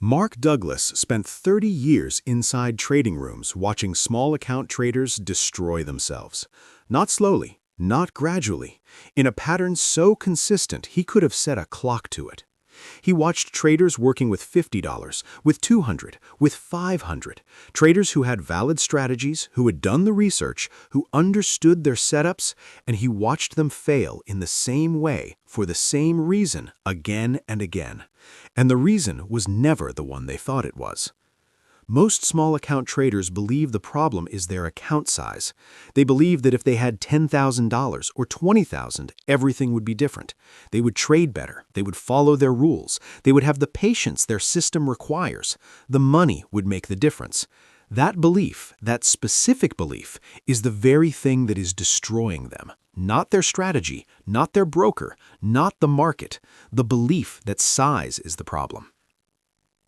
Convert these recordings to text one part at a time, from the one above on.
Mark Douglas spent 30 years inside trading rooms watching small account traders destroy themselves. Not slowly, not gradually, in a pattern so consistent he could have set a clock to it. He watched traders working with $50, with $200, with $500, traders who had valid strategies, who had done the research, who understood their setups, and he watched them fail in the same way for the same reason again and again. And the reason was never the one they thought it was. Most small account traders believe the problem is their account size. They believe that if they had $10,000 or $20,000, everything would be different. They would trade better. They would follow their rules. They would have the patience their system requires. The money would make the difference. That belief, that specific belief, is the very thing that is destroying them. Not their strategy, not their broker, not the market. The belief that size is the problem.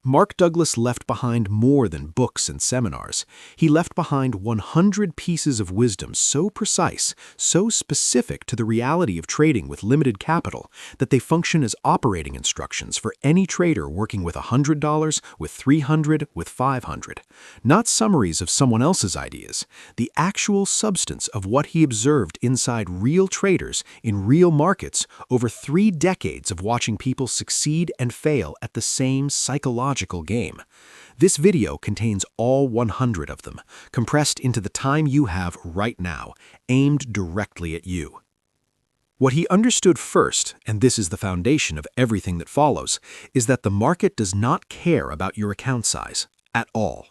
Mark Douglas left behind more than books and seminars. He left behind 100 pieces of wisdom so precise, so specific to the reality of trading with limited capital, that they function as operating instructions for any trader working with $100, with $300, with $500. Not summaries of someone else's ideas, the actual substance of what he observed inside real traders in real markets over 3 decades of watching people succeed and fail at the same psychological game. This video contains all 100 of them, compressed into the time you have right now, aimed directly at you. What he understood first, and this is the foundation of everything that follows, is that the market does not care about your account size at all.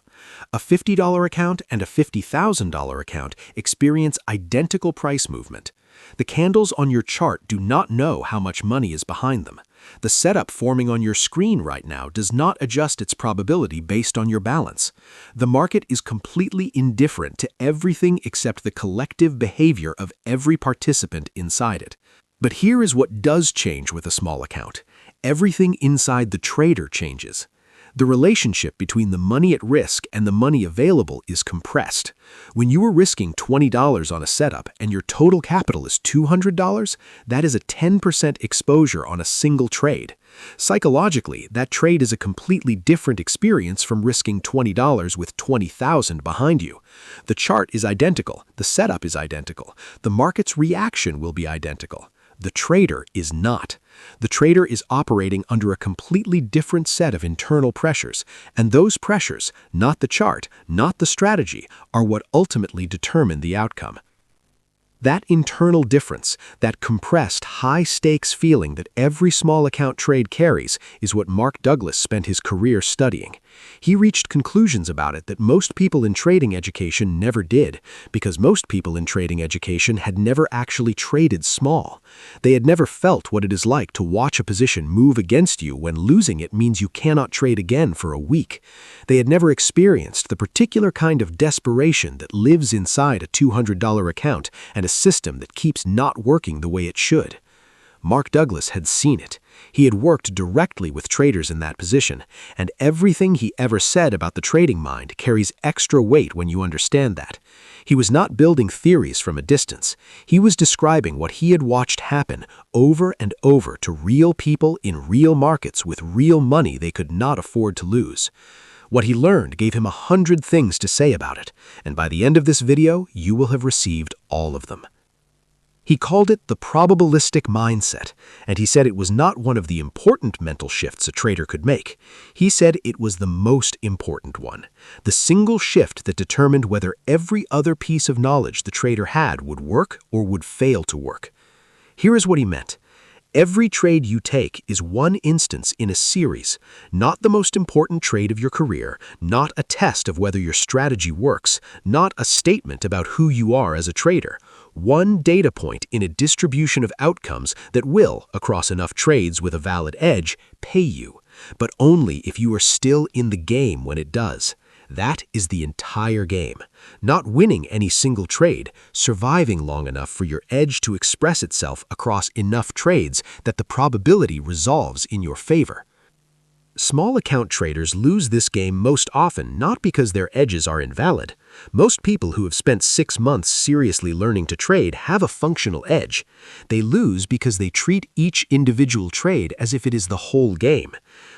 A $50 account and a $50,000 account experience identical price movement. The candles on your chart do not know how much money is behind them. The setup forming on your screen right now does not adjust its probability based on your balance. The market is completely indifferent to everything except the collective behavior of every participant inside it. But here is what does change with a small account. Everything inside the trader changes. The relationship between the money at risk and the money available is compressed. When you are risking $20 on a setup and your total capital is $200, that is a 10% exposure on a single trade. Psychologically, that trade is a completely different experience from risking $20 with $20,000 behind you. The chart is identical, the setup is identical, the market's reaction will be identical. The trader is not. The trader is operating under a completely different set of internal pressures, and those pressures, not the chart, not the strategy, are what ultimately determine the outcome. That internal difference, that compressed, high-stakes feeling that every small account trade carries, is what Mark Douglas spent his career studying. He reached conclusions about it that most people in trading education never did, because most people in trading education had never actually traded small. They had never felt what it is like to watch a position move against you when losing it means you cannot trade again for a week. They had never experienced the particular kind of desperation that lives inside a $200 account and a system that keeps not working the way it should. Mark Douglas had seen it. He had worked directly with traders in that position, and everything he ever said about the trading mind carries extra weight when you understand that. He was not building theories from a distance. He was describing what he had watched happen over and over to real people in real markets with real money they could not afford to lose. What he learned gave him 100 things to say about it, and by the end of this video, you will have received all of them. He called it the probabilistic mindset, and he said it was not one of the important mental shifts a trader could make. He said it was the most important one, the single shift that determined whether every other piece of knowledge the trader had would work or would fail to work. Here is what he meant. Every trade you take is one instance in a series, not the most important trade of your career, not a test of whether your strategy works, not a statement about who you are as a trader. One data point in a distribution of outcomes that will, across enough trades with a valid edge, pay you, but only if you are still in the game when it does. That is the entire game. Not winning any single trade, surviving long enough for your edge to express itself across enough trades that the probability resolves in your favor. Small account traders lose this game most often not because their edges are invalid. Most people who have spent 6 months seriously learning to trade have a functional edge. They lose because they treat each individual trade as if it is the whole game.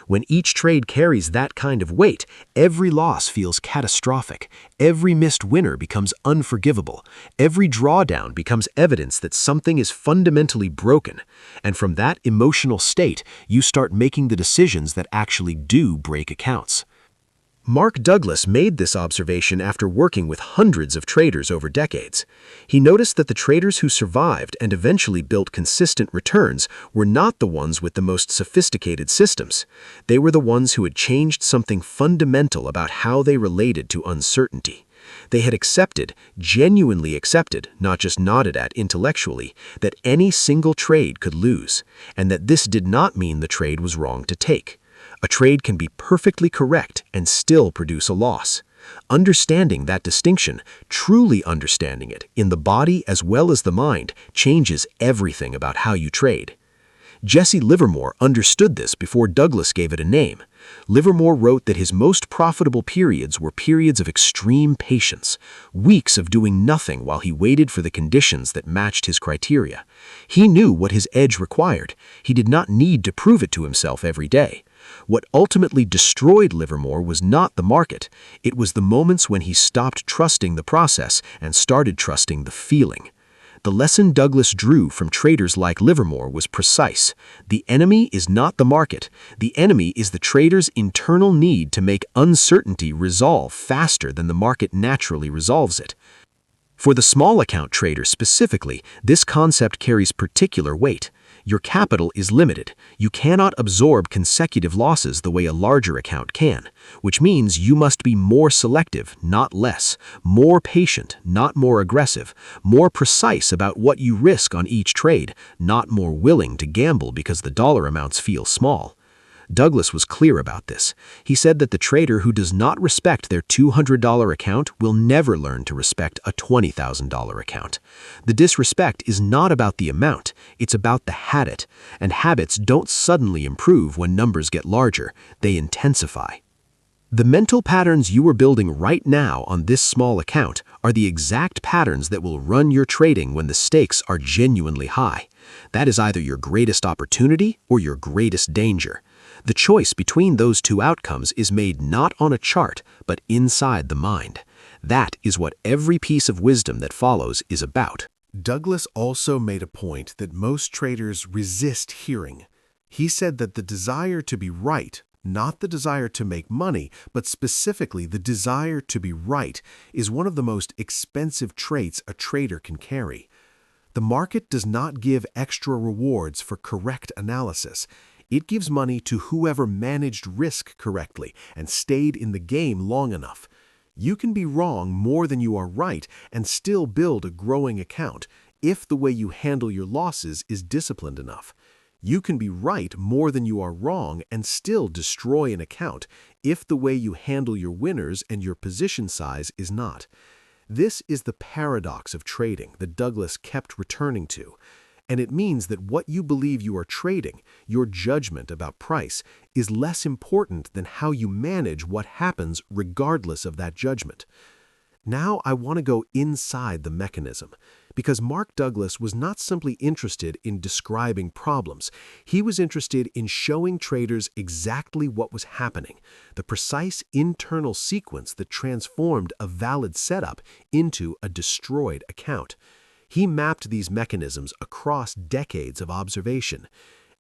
When each trade carries that kind of weight, every loss feels catastrophic. Every missed winner becomes unforgivable. Every drawdown becomes evidence that something is fundamentally broken. And from that emotional state, you start making the decisions that actually do break accounts. Mark Douglas made this observation after working with hundreds of traders over decades. He noticed that the traders who survived and eventually built consistent returns were not the ones with the most sophisticated systems. They were the ones who had changed something fundamental about how they related to uncertainty. They had accepted, genuinely accepted, not just nodded at intellectually, that any single trade could lose, and that this did not mean the trade was wrong to take. A trade can be perfectly correct and still produce a loss. Understanding that distinction, truly understanding it, in the body as well as the mind, changes everything about how you trade. Jesse Livermore understood this before Douglas gave it a name. Livermore wrote that his most profitable periods were periods of extreme patience, weeks of doing nothing while he waited for the conditions that matched his criteria. He knew what his edge required. He did not need to prove it to himself every day. What ultimately destroyed Livermore was not the market. It was the moments when he stopped trusting the process and started trusting the feeling. The lesson Douglas drew from traders like Livermore was precise. The enemy is not the market. The enemy is the trader's internal need to make uncertainty resolve faster than the market naturally resolves it. For the small account trader specifically, this concept carries particular weight. Your capital is limited. You cannot absorb consecutive losses the way a larger account can, which means you must be more selective, not less, more patient, not more aggressive, more precise about what you risk on each trade, not more willing to gamble because the dollar amounts feel small. Douglas was clear about this. He said that the trader who does not respect their $200 account will never learn to respect a $20,000 account. The disrespect is not about the amount, it's about the habit, and habits don't suddenly improve when numbers get larger, they intensify. The mental patterns you are building right now on this small account are the exact patterns that will run your trading when the stakes are genuinely high. That is either your greatest opportunity or your greatest danger. The choice between those two outcomes is made not on a chart, but inside the mind. That is what every piece of wisdom that follows is about. Douglas also made a point that most traders resist hearing. He said that the desire to be right, not the desire to make money, but specifically the desire to be right, is one of the most expensive traits a trader can carry. The market does not give extra rewards for correct analysis. It gives money to whoever managed risk correctly and stayed in the game long enough. You can be wrong more than you are right and still build a growing account if the way you handle your losses is disciplined enough. You can be right more than you are wrong and still destroy an account if the way you handle your winners and your position size is not. This is the paradox of trading that Douglas kept returning to. And it means that what you believe you are trading, your judgment about price, is less important than how you manage what happens regardless of that judgment. Now I want to go inside the mechanism, because Mark Douglas was not simply interested in describing problems. He was interested in showing traders exactly what was happening, the precise internal sequence that transformed a valid setup into a destroyed account. He mapped these mechanisms across decades of observation,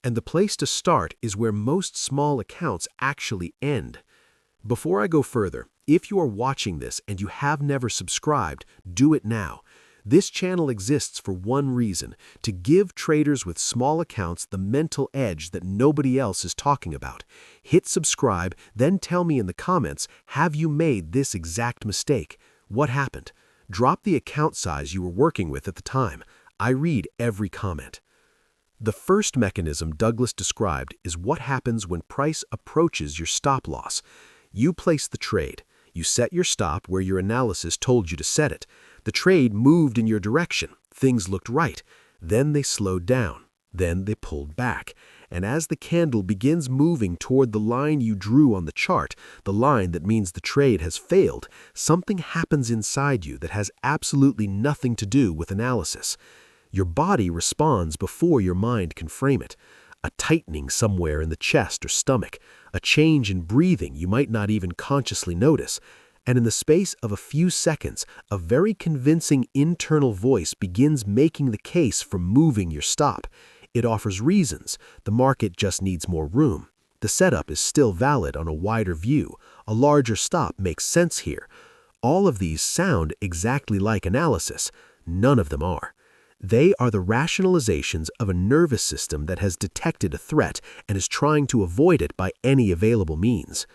and the place to start is where most small accounts actually end. Before I go further, if you are watching this and you have never subscribed, do it now. This channel exists for one reason: to give traders with small accounts the mental edge that nobody else is talking about. Hit subscribe, then tell me in the comments, have you made this exact mistake? What happened? Drop the account size you were working with at the time. I read every comment. The first mechanism Douglas described is what happens when price approaches your stop loss. You place the trade. You set your stop where your analysis told you to set it. The trade moved in your direction. Things looked right. Then they slowed down. Then they pulled back. And as the candle begins moving toward the line you drew on the chart, the line that means the trade has failed, something happens inside you that has absolutely nothing to do with analysis. Your body responds before your mind can frame it. a tightening somewhere in the chest or stomach, a change in breathing you might not even consciously notice. And in the space of a few seconds, a very convincing internal voice begins making the case for moving your stop. It offers reasons. The market just needs more room. The setup is still valid on a wider view. A larger stop makes sense here. All of these sound exactly like analysis. None of them are. They are the rationalizations of a nervous system that has detected a threat and is trying to avoid it by any available means.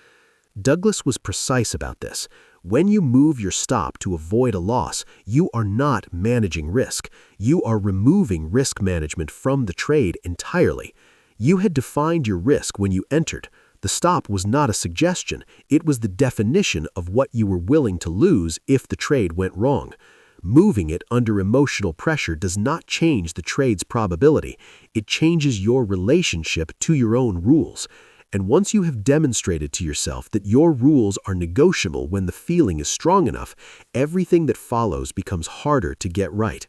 Douglas was precise about this. When you move your stop to avoid a loss, you are not managing risk. You are removing risk management from the trade entirely. You had defined your risk when you entered. The stop was not a suggestion. It was the definition of what you were willing to lose if the trade went wrong. Moving it under emotional pressure does not change the trade's probability. It changes your relationship to your own rules. And once you have demonstrated to yourself that your rules are negotiable when the feeling is strong enough, everything that follows becomes harder to get right.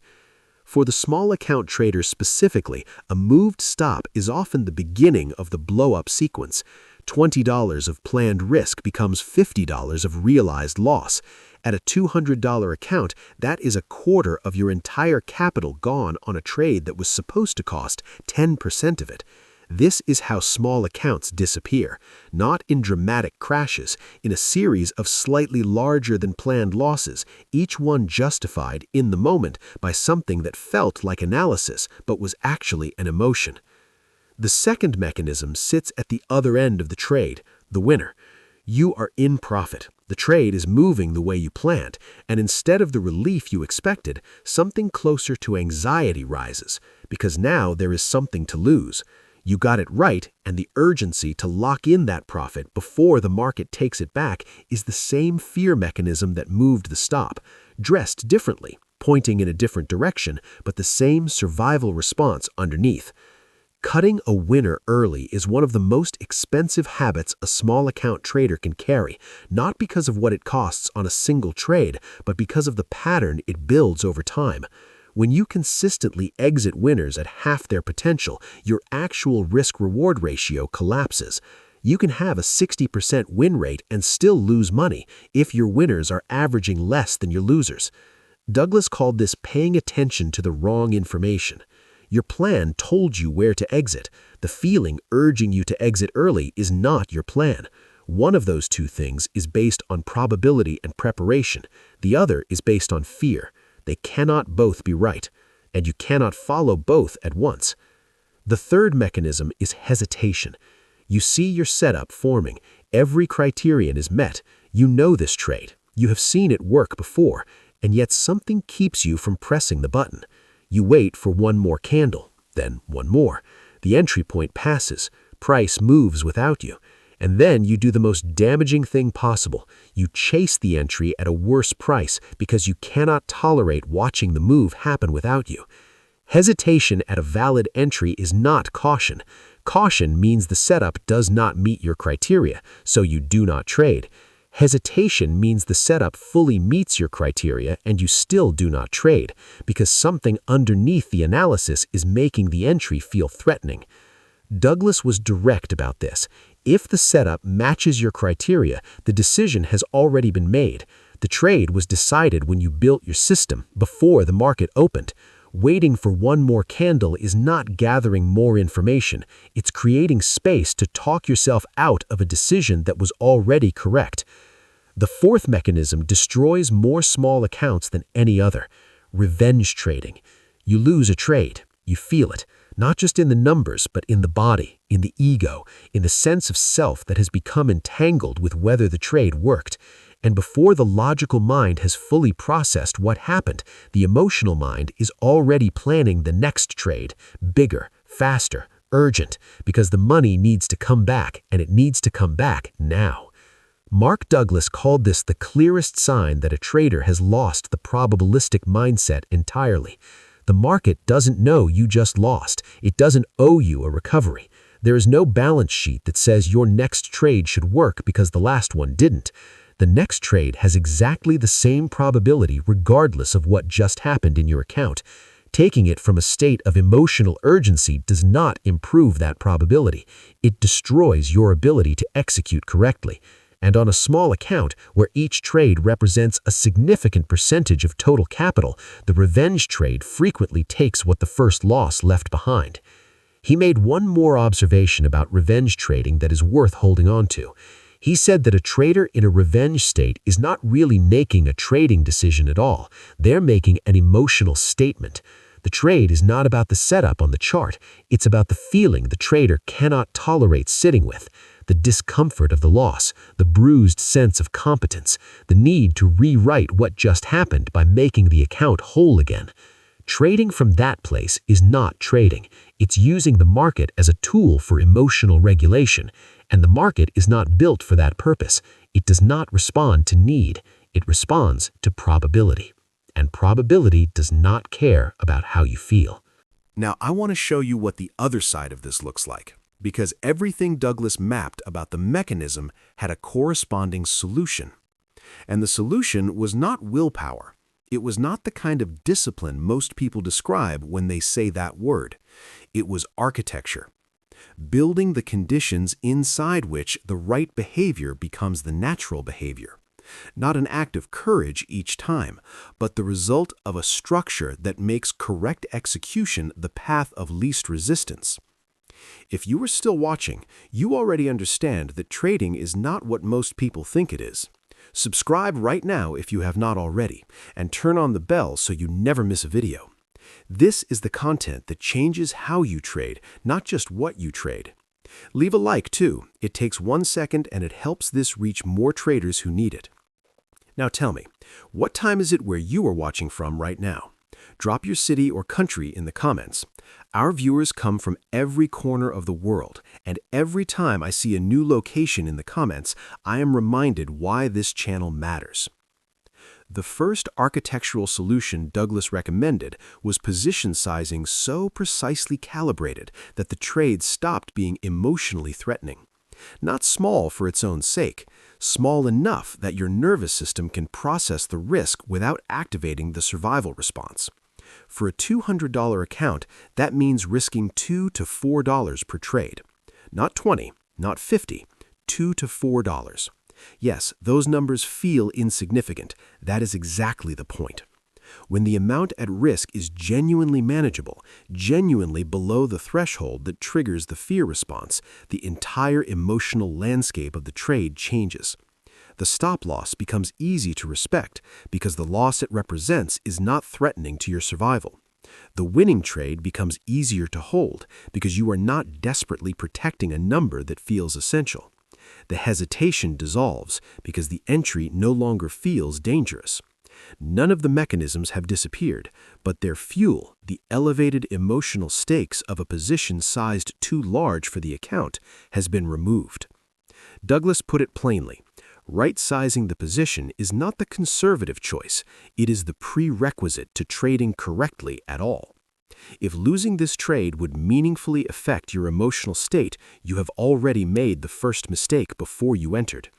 For the small account trader specifically, a moved stop is often the beginning of the blow-up sequence. $20 of planned risk becomes $50 of realized loss. At a $200 account, that is a quarter of your entire capital gone on a trade that was supposed to cost 10% of it. This is how small accounts disappear, not in dramatic crashes, in a series of slightly larger than planned losses, each one justified in the moment by something that felt like analysis but was actually an emotion. The second mechanism sits at the other end of the trade, the winner. You are in profit. The trade is moving the way you planned, and instead of the relief you expected, something closer to anxiety rises, because now there is something to lose. You got it right, and the urgency to lock in that profit before the market takes it back is the same fear mechanism that moved the stop, dressed differently, pointing in a different direction, but the same survival response underneath. Cutting a winner early is one of the most expensive habits a small account trader can carry, not because of what it costs on a single trade, but because of the pattern it builds over time. When you consistently exit winners at half their potential, your actual risk-reward ratio collapses. You can have a 60% win rate and still lose money if your winners are averaging less than your losers. Douglas called this paying attention to the wrong information. Your plan told you where to exit. The feeling urging you to exit early is not your plan. One of those two things is based on probability and preparation. The other is based on fear. They cannot both be right, and you cannot follow both at once. The third mechanism is hesitation. You see your setup forming. Every criterion is met. You know this trade. You have seen it work before, and yet something keeps you from pressing the button. You wait for one more candle, then one more. The entry point passes. Price moves without you. And then you do the most damaging thing possible. You chase the entry at a worse price because you cannot tolerate watching the move happen without you. Hesitation at a valid entry is not caution. Caution means the setup does not meet your criteria, so you do not trade. Hesitation means the setup fully meets your criteria and you still do not trade, because something underneath the analysis is making the entry feel threatening. Douglas was direct about this. If the setup matches your criteria, the decision has already been made. The trade was decided when you built your system, before the market opened. Waiting for one more candle is not gathering more information. It's creating space to talk yourself out of a decision that was already correct. The fourth mechanism destroys more small accounts than any other. Revenge trading. You lose a trade. You feel it. Not just in the numbers, but in the body, in the ego, in the sense of self that has become entangled with whether the trade worked. And before the logical mind has fully processed what happened, the emotional mind is already planning the next trade, bigger, faster, urgent, because the money needs to come back, and it needs to come back now. Mark Douglas called this the clearest sign that a trader has lost the probabilistic mindset entirely. The market doesn't know you just lost. It doesn't owe you a recovery. There is no balance sheet that says your next trade should work because the last one didn't. The next trade has exactly the same probability regardless of what just happened in your account. Taking it from a state of emotional urgency does not improve that probability. It destroys your ability to execute correctly. And on a small account, where each trade represents a significant percentage of total capital, the revenge trade frequently takes what the first loss left behind. He made one more observation about revenge trading that is worth holding on to. He said that a trader in a revenge state is not really making a trading decision at all. They're making an emotional statement. The trade is not about the setup on the chart. It's about the feeling the trader cannot tolerate sitting with, the discomfort of the loss, the bruised sense of competence, the need to rewrite what just happened by making the account whole again. Trading from that place is not trading. It's using the market as a tool for emotional regulation, and the market is not built for that purpose. It does not respond to need. It responds to probability. And probability does not care about how you feel. Now, I want to show you what the other side of this looks like, because everything Douglas mapped about the mechanism had a corresponding solution. And the solution was not willpower. It was not the kind of discipline most people describe when they say that word. It was architecture. Building the conditions inside which the right behavior becomes the natural behavior. Not an act of courage each time, but the result of a structure that makes correct execution the path of least resistance. If you are still watching, you already understand that trading is not what most people think it is. Subscribe right now if you have not already, and turn on the bell so you never miss a video. This is the content that changes how you trade, not just what you trade. Leave a like too. It takes 1 second and it helps this reach more traders who need it. Now tell me, what time is it where you are watching from right now? Drop your city or country in the comments. Our viewers come from every corner of the world, and every time I see a new location in the comments, I am reminded why this channel matters. The first architectural solution Douglas recommended was position sizing so precisely calibrated that the trade stopped being emotionally threatening. Not small for its own sake, small enough that your nervous system can process the risk without activating the survival response. For a $200 account, that means risking $2 to $4 per trade. Not 20, not 50, $2 to $4. Yes, those numbers feel insignificant. That is exactly the point. When the amount at risk is genuinely manageable, genuinely below the threshold that triggers the fear response, the entire emotional landscape of the trade changes. The stop loss becomes easy to respect because the loss it represents is not threatening to your survival. The winning trade becomes easier to hold because you are not desperately protecting a number that feels essential. The hesitation dissolves because the entry no longer feels dangerous. None of the mechanisms have disappeared, but their fuel, the elevated emotional stakes of a position sized too large for the account, has been removed. Douglas put it plainly. Right-sizing the position is not the conservative choice, it is the prerequisite to trading correctly at all. If losing this trade would meaningfully affect your emotional state, you have already made the first mistake before you entered.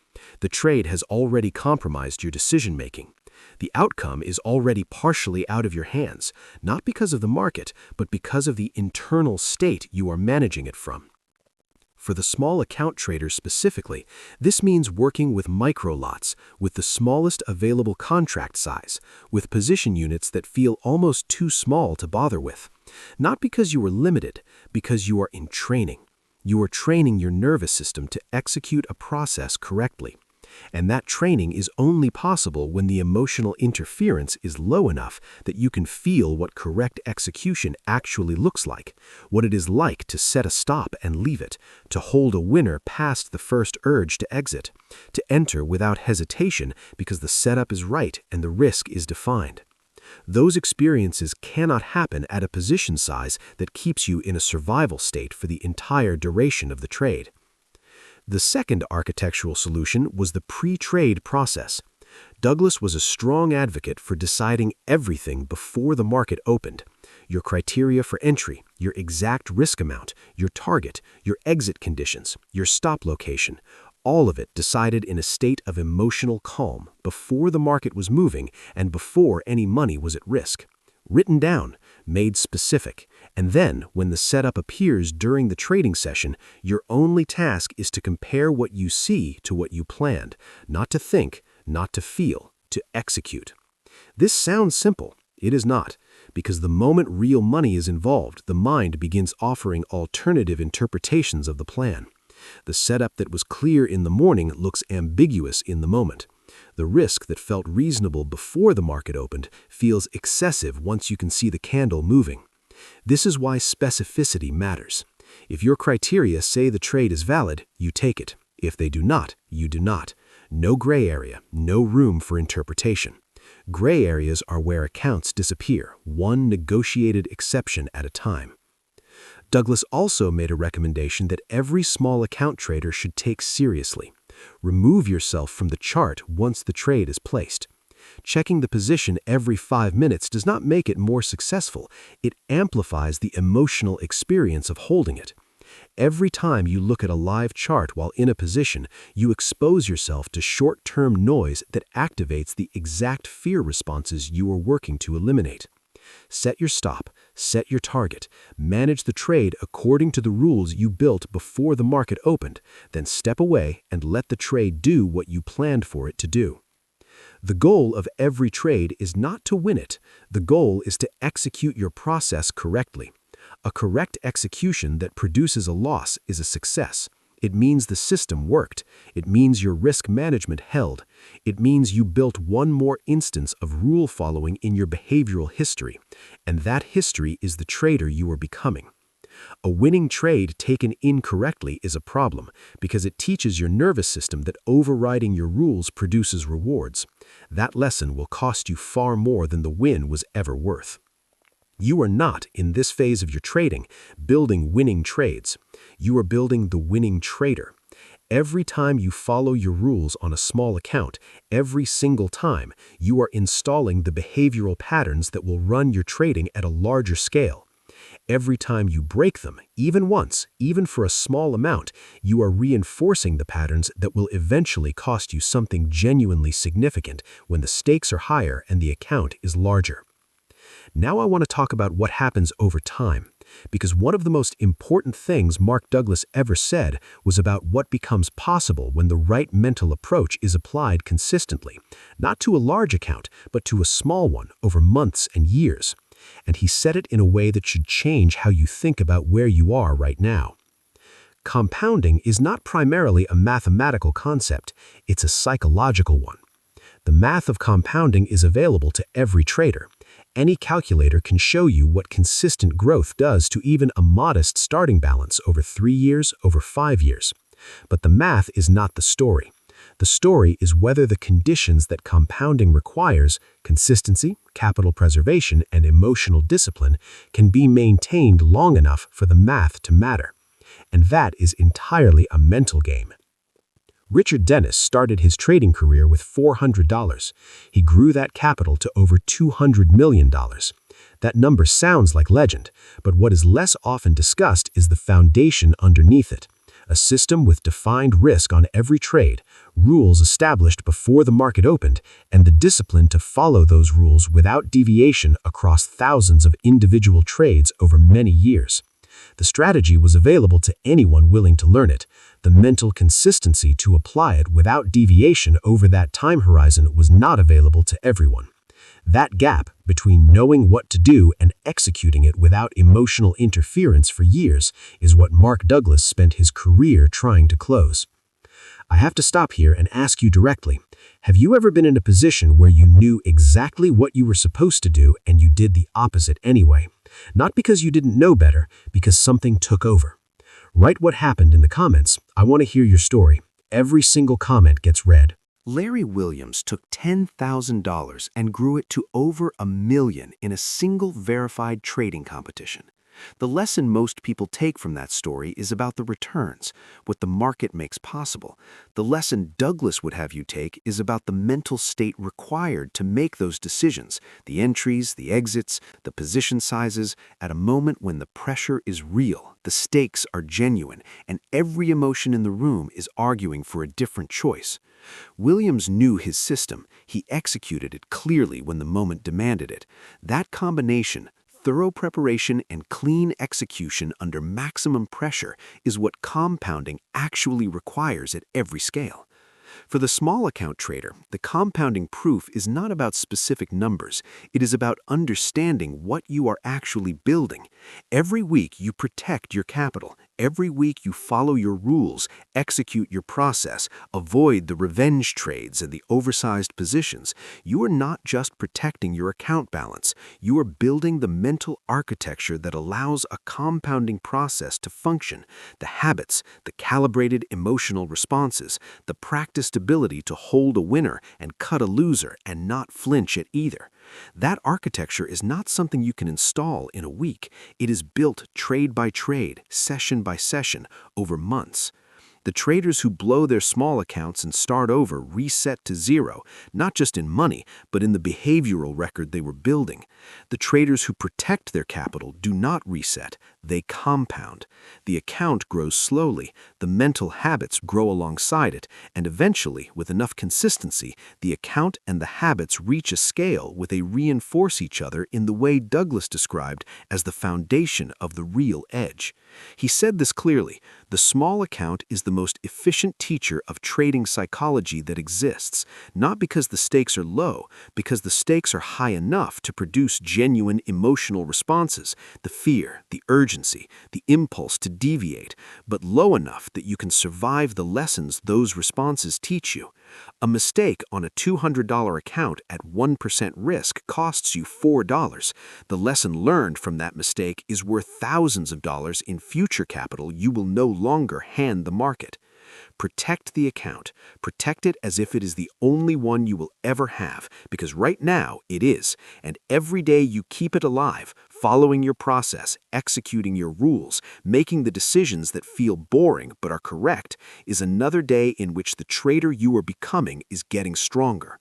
The trade has already compromised your decision-making. The outcome is already partially out of your hands, not because of the market, but because of the internal state you are managing it from. For the small account trader specifically, this means working with micro lots, with the smallest available contract size, with position units that feel almost too small to bother with. Not because you are limited, because you are in training. You are training your nervous system to execute a process correctly. And that training is only possible when the emotional interference is low enough that you can feel what correct execution actually looks like, what it is like to set a stop and leave it, to hold a winner past the first urge to exit, to enter without hesitation because the setup is right and the risk is defined. Those experiences cannot happen at a position size that keeps you in a survival state for the entire duration of the trade. The second architectural solution was the pre-trade process. Douglas was a strong advocate for deciding everything before the market opened. Your criteria for entry, your exact risk amount, your target, your exit conditions, your stop location, all of it decided in a state of emotional calm before the market was moving and before any money was at risk. written down, made specific, and then, when the setup appears during the trading session, your only task is to compare what you see to what you planned, not to think, not to feel, to execute. This sounds simple. It is not, because the moment real money is involved, the mind begins offering alternative interpretations of the plan. The setup that was clear in the morning looks ambiguous in the moment. The risk that felt reasonable before the market opened feels excessive once you can see the candle moving. This is why specificity matters. If your criteria say the trade is valid, you take it. If they do not, you do not. No gray area, no room for interpretation. Gray areas are where accounts disappear, one negotiated exception at a time. Douglas also made a recommendation that every small account trader should take seriously. Remove yourself from the chart once the trade is placed. Checking the position every 5 minutes does not make it more successful. It amplifies the emotional experience of holding it. Every time you look at a live chart while in a position, you expose yourself to short-term noise that activates the exact fear responses you are working to eliminate. Set your stop, set your target, manage the trade according to the rules you built before the market opened, then step away and let the trade do what you planned for it to do. The goal of every trade is not to win it. The goal is to execute your process correctly. A correct execution that produces a loss is a success. It means the system worked. It means your risk management held. It means you built one more instance of rule following in your behavioral history, and that history is the trader you are becoming. A winning trade taken incorrectly is a problem because it teaches your nervous system that overriding your rules produces rewards. That lesson will cost you far more than the win was ever worth. You are not, in this phase of your trading, building winning trades. You are building the winning trader. Every time you follow your rules on a small account, every single time, you are installing the behavioral patterns that will run your trading at a larger scale. Every time you break them, even once, even for a small amount, you are reinforcing the patterns that will eventually cost you something genuinely significant when the stakes are higher and the account is larger. Now I want to talk about what happens over time, because one of the most important things Mark Douglas ever said was about what becomes possible when the right mental approach is applied consistently, not to a large account, but to a small one over months and years. And he said it in a way that should change how you think about where you are right now. Compounding is not primarily a mathematical concept, it's a psychological one. The math of compounding is available to every trader. Any calculator can show you what consistent growth does to even a modest starting balance over 3 years, over 5 years. But the math is not the story. The story is whether the conditions that compounding requires, consistency, capital preservation, and emotional discipline, can be maintained long enough for the math to matter. And that is entirely a mental game. Richard Dennis started his trading career with $400. He grew that capital to over $200 million. That number sounds like legend, but what is less often discussed is the foundation underneath it. A system with defined risk on every trade, rules established before the market opened, and the discipline to follow those rules without deviation across thousands of individual trades over many years. The strategy was available to anyone willing to learn it. The mental consistency to apply it without deviation over that time horizon was not available to everyone. That gap between knowing what to do and executing it without emotional interference for years is what Mark Douglas spent his career trying to close. I have to stop here and ask you directly, have you ever been in a position where you knew exactly what you were supposed to do and you did the opposite anyway? Not because you didn't know better, because something took over. Write what happened in the comments. I want to hear your story. Every single comment gets read. Larry Williams took $10,000 and grew it to over $1 million in a single verified trading competition. The lesson most people take from that story is about the returns, what the market makes possible. The lesson Douglas would have you take is about the mental state required to make those decisions, the entries, the exits, the position sizes, at a moment when the pressure is real, the stakes are genuine, and every emotion in the room is arguing for a different choice. Williams knew his system. He executed it clearly when the moment demanded it. That combination, thorough preparation and clean execution under maximum pressure, is what compounding actually requires at every scale. For the small account trader, the compounding proof is not about specific numbers. It is about understanding what you are actually building. Every week you protect your capital. Every week you follow your rules, execute your process, avoid the revenge trades and the oversized positions. You are not just protecting your account balance. You are building the mental architecture that allows a compounding process to function. The habits, the calibrated emotional responses, the practiced ability to hold a winner and cut a loser and not flinch at either. That architecture is not something you can install in a week. It is built trade by trade, session by session, over months. The traders who blow their small accounts and start over reset to zero, not just in money, but in the behavioral record they were building. The traders who protect their capital do not reset, they compound. The account grows slowly, the mental habits grow alongside it, and eventually, with enough consistency, the account and the habits reach a scale where they reinforce each other in the way Douglas described as the foundation of the real edge. He said this clearly: the small account is the most efficient teacher of trading psychology that exists, not because the stakes are low, because the stakes are high enough to produce genuine emotional responses, the fear, the urgency, the impulse to deviate, but low enough that you can survive the lessons those responses teach you. A mistake on a $200 account at 1% risk costs you $4. The lesson learned from that mistake is worth thousands of dollars in future capital you will no longer hand the market. Protect the account. Protect it as if it is the only one you will ever have, because right now it is, and every day you keep it alive, following your process, executing your rules, making the decisions that feel boring but are correct, is another day in which the trader you are becoming is getting stronger.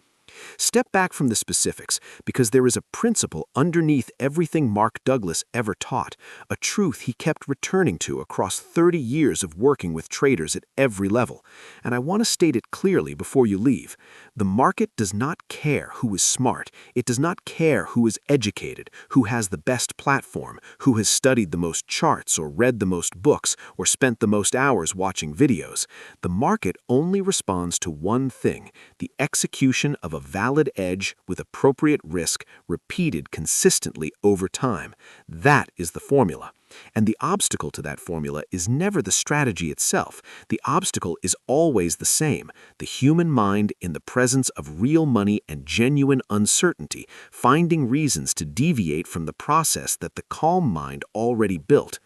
Step back from the specifics, because there is a principle underneath everything Mark Douglas ever taught, a truth he kept returning to across 30 years of working with traders at every level. And I want to state it clearly before you leave. The market does not care who is smart. It does not care who is educated, who has the best platform, who has studied the most charts or read the most books or spent the most hours watching videos. The market only responds to one thing: the execution of a valid edge with appropriate risk repeated consistently over time. That is the formula. And the obstacle to that formula is never the strategy itself. The obstacle is always the same: the human mind in the presence of real money and genuine uncertainty, finding reasons to deviate from the process that the calm mind already built.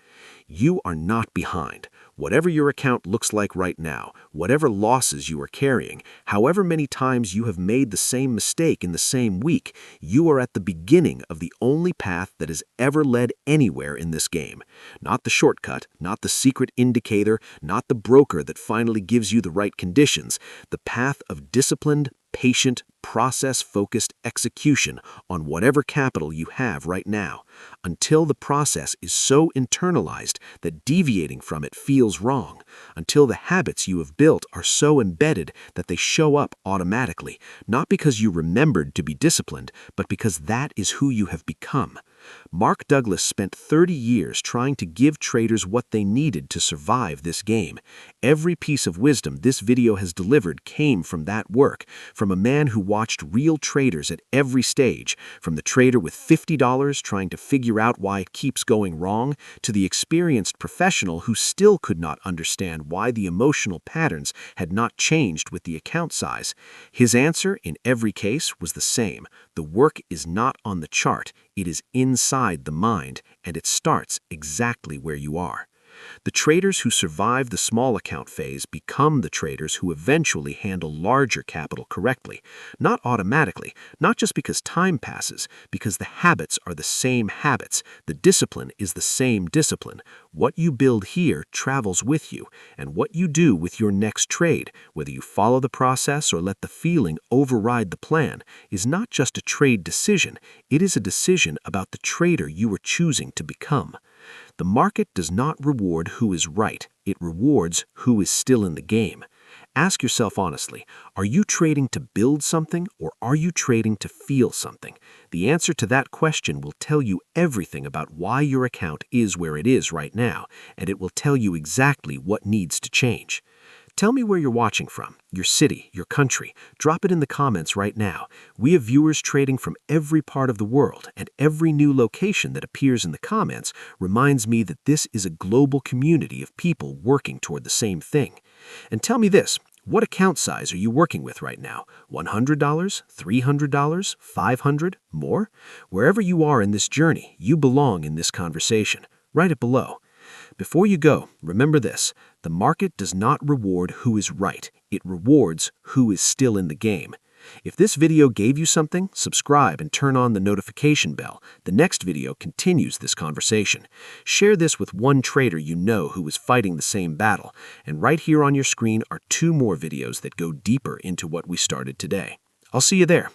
You are not behind. Whatever your account looks like right now, whatever losses you are carrying, however many times you have made the same mistake in the same week, you are at the beginning of the only path that has ever led anywhere in this game. Not the shortcut, not the secret indicator, not the broker that finally gives you the right conditions. The path of disciplined, patient, process-focused execution on whatever capital you have right now, until the process is so internalized that deviating from it feels wrong, until the habits you have built are so embedded that they show up automatically, not because you remembered to be disciplined, but because that is who you have become. Mark Douglas spent 30 years trying to give traders what they needed to survive this game. Every piece of wisdom this video has delivered came from that work, from a man who watched real traders at every stage, from the trader with $50 trying to figure out why it keeps going wrong, to the experienced professional who still could not understand why the emotional patterns had not changed with the account size. His answer in every case was the same: the work is not on the chart, it is inside the mind, and it starts exactly where you are. The traders who survive the small account phase become the traders who eventually handle larger capital correctly, not automatically, not just because time passes, because the habits are the same habits, the discipline is the same discipline. What you build here travels with you, and what you do with your next trade, whether you follow the process or let the feeling override the plan, is not just a trade decision, it is a decision about the trader you are choosing to become. The market does not reward who is right, it rewards who is still in the game. Ask yourself honestly, are you trading to build something or are you trading to feel something? The answer to that question will tell you everything about why your account is where it is right now, and it will tell you exactly what needs to change. Tell me where you're watching from, your city, your country. Drop it in the comments right now. We have viewers trading from every part of the world, and every new location that appears in the comments reminds me that this is a global community of people working toward the same thing. And tell me this, what account size are you working with right now? $100, $300, $500, more? Wherever you are in this journey, you belong in this conversation. Write it below. Before you go, remember this, the market does not reward who is right, it rewards who is still in the game. If this video gave you something, subscribe and turn on the notification bell. The next video continues this conversation. Share this with one trader you know who is fighting the same battle. And right here on your screen are 2 more videos that go deeper into what we started today. I'll see you there.